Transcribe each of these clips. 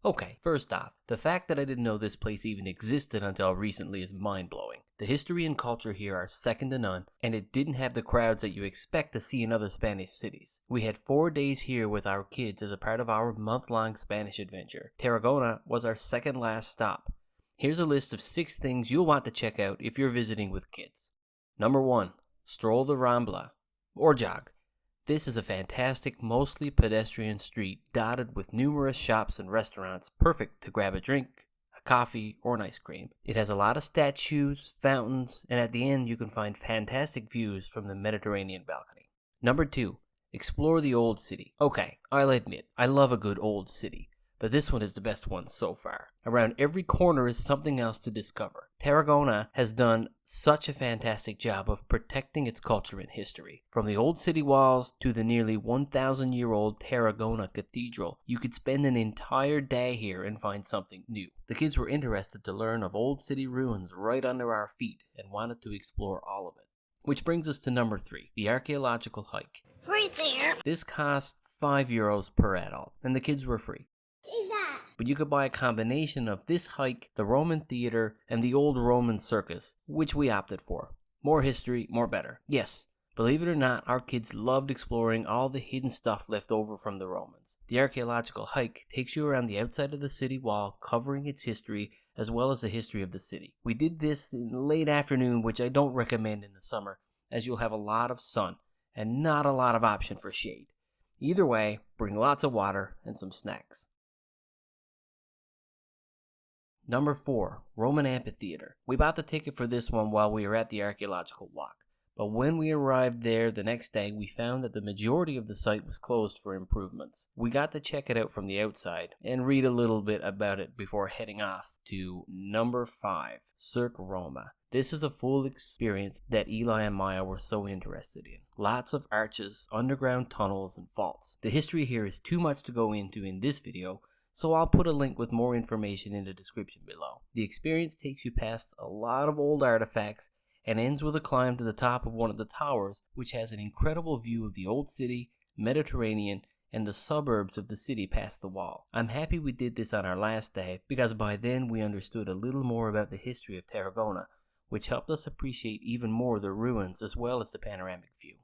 Okay, first off, the fact that I didn't know this place even existed until recently is mind-blowing. The history and culture here are second to none, and it didn't have the crowds that you expect to see in other Spanish cities. We had 4 days here with our kids as a part of our month-long Spanish adventure. Tarragona was our second last stop. Here's a list of 6 things you'll want to check out if you're visiting with kids. Number 1. Stroll the Rambla, or jog. This is a fantastic, mostly pedestrian street dotted with numerous shops and restaurants, perfect to grab a drink, a coffee, or an ice cream. It has a lot of statues, fountains, and at the end you can find fantastic views from the Mediterranean balcony. Number 2. Explore the old city. Okay, I'll admit, I love a good old city, but this one is the best one so far. Around every corner is something else to discover. Tarragona has done such a fantastic job of protecting its culture and history. From the old city walls to the nearly 1,000-year-old Tarragona Cathedral, you could spend an entire day here and find something new. The kids were interested to learn of old city ruins right under our feet and wanted to explore all of it. Which brings us to number 3, the Archaeological Hike. Right there. This cost €5 per adult, and the kids were free. But you could buy a combination of this hike, the Roman theater, and the old Roman circus, which we opted for. More history, more better. Yes, believe it or not, our kids loved exploring all the hidden stuff left over from the Romans. The archaeological hike takes you around the outside of the city wall, covering its history as well as the history of the city. We did this in the late afternoon, which I don't recommend in the summer, as you'll have a lot of sun and not a lot of option for shade. Either way, bring lots of water and some snacks. Number 4, Roman Amphitheatre. We bought the ticket for this one while we were at the archaeological walk, but when we arrived there the next day, we found that the majority of the site was closed for improvements. We got to check it out from the outside and read a little bit about it before heading off to number 5, Circ Roma. This is a full experience that Eli and Maya were so interested in. Lots of arches, underground tunnels, and vaults. The history here is too much to go into in this video, so I'll put a link with more information in the description below. The experience takes you past a lot of old artifacts and ends with a climb to the top of one of the towers, which has an incredible view of the old city, Mediterranean, and the suburbs of the city past the wall. I'm happy we did this on our last day because by then we understood a little more about the history of Tarragona, which helped us appreciate even more the ruins as well as the panoramic view.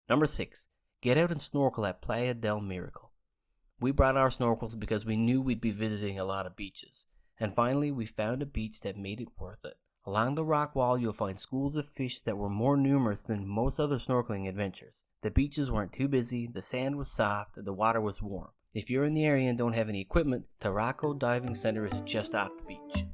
Number 6. Get out and snorkel at Playa del Miracle. We brought our snorkels because we knew we'd be visiting a lot of beaches. And finally, we found a beach that made it worth it. Along the rock wall, you'll find schools of fish that were more numerous than most other snorkeling adventures. The beaches weren't too busy, the sand was soft, and the water was warm. If you're in the area and don't have any equipment, Tarragona Diving Center is just off the beach.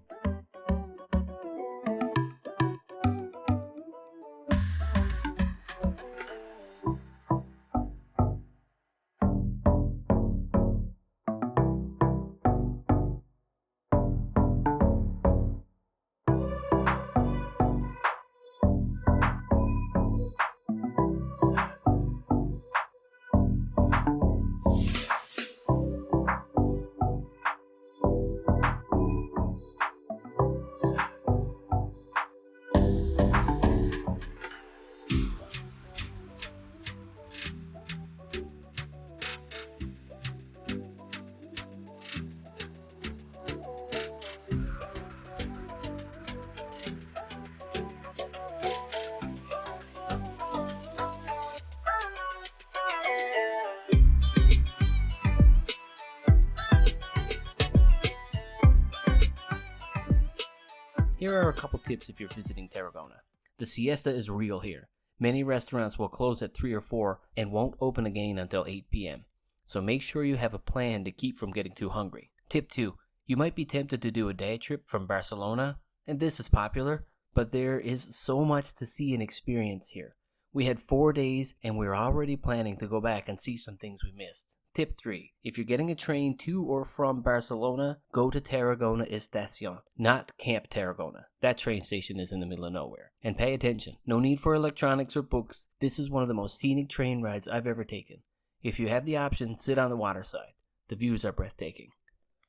Here are a couple tips if you're visiting Tarragona. The siesta is real here. Many restaurants will close at 3 or 4 and won't open again until 8 p.m. So make sure you have a plan to keep from getting too hungry. Tip 2. You might be tempted to do a day trip from Barcelona, and this is popular, but there is so much to see and experience here. We had 4 days and we're already planning to go back and see some things we missed. Tip 3. If you're getting a train to or from Barcelona, go to Tarragona Estación, not Camp Tarragona. That train station is in the middle of nowhere. And pay attention. No need for electronics or books. This is one of the most scenic train rides I've ever taken. If you have the option, sit on the water side. The views are breathtaking.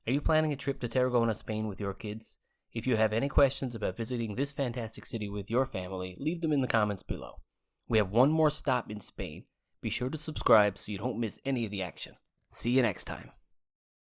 Are you planning a trip to Tarragona, Spain with your kids? If you have any questions about visiting this fantastic city with your family, leave them in the comments below. We have one more stop in Spain. Be sure to subscribe so you don't miss any of the action. See you next time.